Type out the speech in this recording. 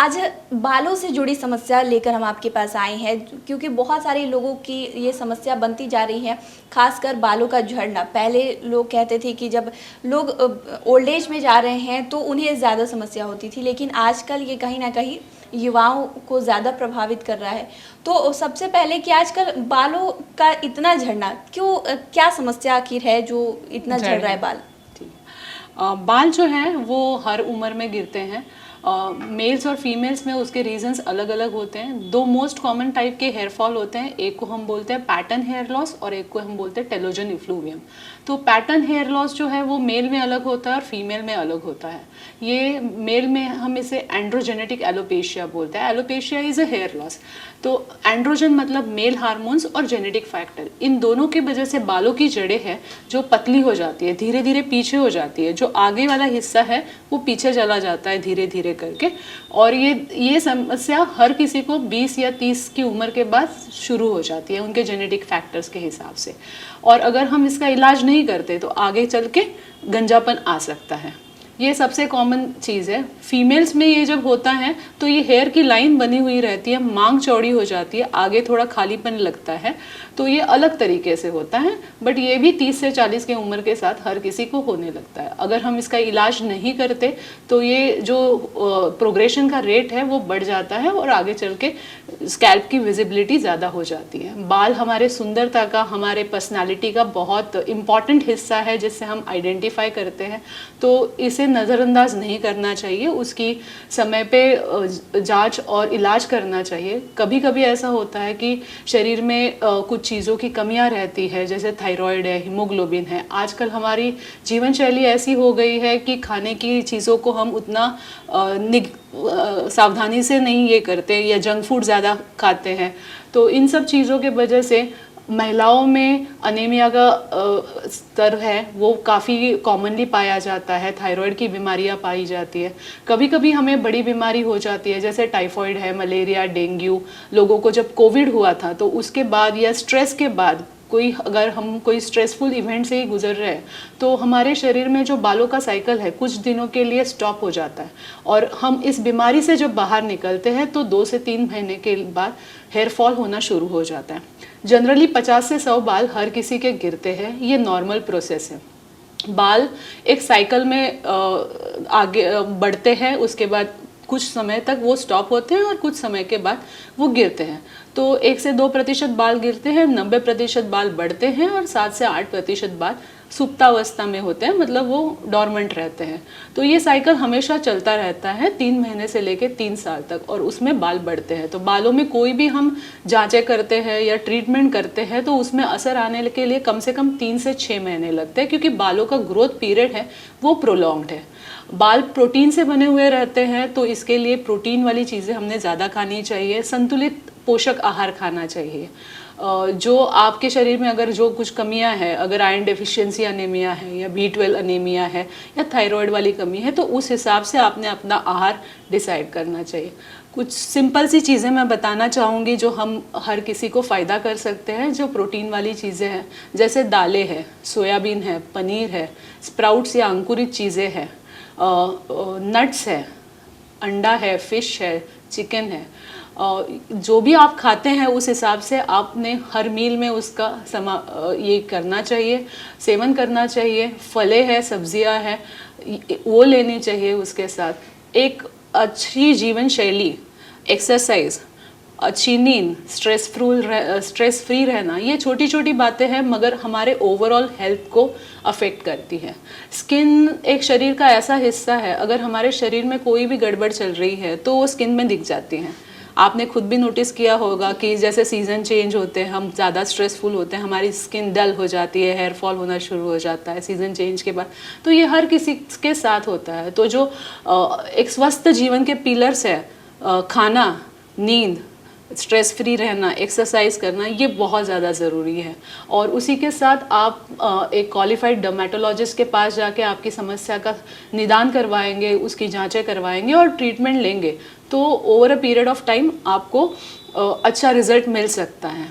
आज बालों से जुड़ी समस्या लेकर हम आपके पास आए हैं, क्योंकि बहुत सारे लोगों की ये समस्या बनती जा रही है, खासकर बालों का झड़ना। पहले लोग कहते थे कि जब लोग ओल्ड एज में जा रहे हैं तो उन्हें ज़्यादा समस्या होती थी, लेकिन आजकल ये कहीं ना कहीं युवाओं को ज़्यादा प्रभावित कर रहा है। तो सबसे पहले कि आजकल बालों का इतना झड़ना क्यों, क्या समस्या आखिर है जो इतना झड़ रहा है बाल? बाल जो हैं वो हर उम्र में गिरते हैं। मेल्स और फीमेल्स में उसके रीजंस अलग अलग होते हैं। दो मोस्ट कॉमन टाइप के हेयर फॉल होते हैं, एक को हम बोलते हैं पैटर्न हेयर लॉस और एक को हम बोलते हैं टेलोजन इफ्लूवियम। तो पैटर्न हेयर लॉस जो है वो मेल में अलग होता है और फीमेल में अलग होता है। ये मेल में हम इसे एंड्रोजेनेटिक एलोपेशिया बोलते हैं। Alopecia is a hair loss. तो एंड्रोजन मतलब मेल हार्मोन्स और जेनेटिक फैक्टर, इन दोनों की वजह से बालों की जड़ें हैं जो पतली हो जाती है, धीरे धीरे पीछे हो जाती है। जो आगे वाला हिस्सा है वो पीछे चला जाता है धीरे धीरे करके। और ये समस्या हर किसी को 20 या 30 की उम्र के बाद शुरू हो जाती है उनके जेनेटिक फैक्टर्स के हिसाब से। और अगर हम इसका इलाज नहीं करते तो आगे चल के गंजापन आ सकता है। ये सबसे कॉमन चीज़ है। फीमेल्स में ये जब होता है तो ये हेयर की लाइन बनी हुई रहती है, मांग चौड़ी हो जाती है, आगे थोड़ा खालीपन लगता है। तो ये अलग तरीके से होता है, बट ये भी 30 से 40 की उम्र के साथ हर किसी को होने लगता है। अगर हम इसका इलाज नहीं करते तो ये जो प्रोग्रेशन का रेट है वो बढ़ जाता है और आगे चल के स्कैल्प की विजिबिलिटी ज़्यादा हो जाती है। बाल हमारे सुंदरता का, हमारे पर्सनालिटी का बहुत इम्पॉर्टेंट हिस्सा है जिससे हम आइडेंटिफाई करते हैं। तो इसे नज़रअंदाज नहीं करना चाहिए, उसकी समय पे जांच और इलाज करना चाहिए। कभी कभी ऐसा होता है कि शरीर में कुछ चीज़ों की कमियां रहती है, जैसे थायराइड है, हीमोग्लोबिन है। आजकल हमारी जीवन शैली ऐसी हो गई है कि खाने की चीज़ों को हम उतना सावधानी से नहीं ये करते या जंक फूड ज़्यादा खाते हैं। तो इन सब चीज़ों के वजह से महिलाओं में अनीमिया का स्तर है वो काफ़ी कॉमनली पाया जाता है। थायराइड की बीमारियां पाई जाती है। कभी कभी हमें बड़ी बीमारी हो जाती है, जैसे टाइफाइड है, मलेरिया, डेंगू। लोगों को जब कोविड हुआ था तो उसके बाद या स्ट्रेस के बाद अगर हम कोई स्ट्रेसफुल इवेंट से ही गुजर रहे हैं तो हमारे शरीर में जो बालों का साइकिल है कुछ दिनों के लिए स्टॉप हो जाता है। और हम इस बीमारी से जब बाहर निकलते हैं तो 2 से 3 महीने के बाद हेयर फॉल होना शुरू हो जाता है। जनरली 50 से 100 बाल हर किसी के गिरते हैं, ये नॉर्मल प्रोसेस है। बाल एक साइकिल में आगे बढ़ते हैं, उसके बाद कुछ समय तक वो स्टॉप होते हैं और कुछ समय के बाद वो गिरते हैं। तो 1 से 2% बाल गिरते हैं, 90% बाल बढ़ते हैं और 7 से 8% बाल सुप्तावस्था में होते हैं, मतलब वो डॉर्मेंट रहते हैं। तो ये साइकिल हमेशा चलता रहता है 3 महीने से लेके 3 साल तक, और उसमें बाल बढ़ते हैं। तो बालों में कोई भी हम जांचें करते हैं या ट्रीटमेंट करते हैं तो उसमें असर आने के लिए कम से कम 3 से 6 महीने लगते हैं, क्योंकि बालों का ग्रोथ पीरियड है वो प्रोलॉन्ग्ड है। बाल प्रोटीन से बने हुए रहते हैं तो इसके लिए प्रोटीन वाली चीज़ें हमने ज़्यादा खानी चाहिए, संतुलित पोषक आहार खाना चाहिए। जो आपके शरीर में अगर जो कुछ कमियां हैं, अगर आयरन डेफिशिएंसी अनीमिया है या B12 अनीमिया है या थायराइड वाली कमी है, तो उस हिसाब से आपने अपना आहार डिसाइड करना चाहिए। कुछ सिंपल सी चीज़ें मैं बताना चाहूँगी जो हम हर किसी को फ़ायदा कर सकते हैं, जो प्रोटीन वाली चीज़ें हैं, जैसे दालें हैं, सोयाबीन है, पनीर है, स्प्राउट्स या अंकुरित चीज़ें हैं, नट्स है, अंडा है, फिश है, चिकन है। जो भी आप खाते हैं उस हिसाब से आपने हर मील में उसका ये करना चाहिए, सेवन करना चाहिए। फलें हैं, सब्जियां हैं, वो लेनी चाहिए। उसके साथ एक अच्छी जीवन शैली, एक्सरसाइज, अच्छी नींद, स्ट्रेस फ्री रहना, ये छोटी छोटी बातें हैं मगर हमारे ओवरऑल हेल्थ को अफेक्ट करती है। स्किन एक शरीर का ऐसा हिस्सा है, अगर हमारे शरीर में कोई भी गड़बड़ चल रही है तो वो स्किन में दिख जाती है। आपने खुद भी नोटिस किया होगा कि जैसे सीज़न चेंज होते हैं, हम ज़्यादा स्ट्रेसफुल होते हैं, हमारी स्किन डल हो जाती है, हेयर फॉल होना शुरू हो जाता है सीज़न चेंज के बाद। तो ये हर किसी के साथ होता है। तो जो एक स्वस्थ जीवन के पिलर्स है, खाना, नींद, स्ट्रेस फ्री रहना, एक्सरसाइज करना, ये बहुत ज़्यादा ज़रूरी है। और उसी के साथ आप एक क्वालिफाइड डर्मेटोलॉजिस्ट के पास जाके आपकी समस्या का निदान करवाएंगे, उसकी जांचें करवाएंगे और ट्रीटमेंट लेंगे तो over a period of time आपको अच्छा रिजल्ट मिल सकता है।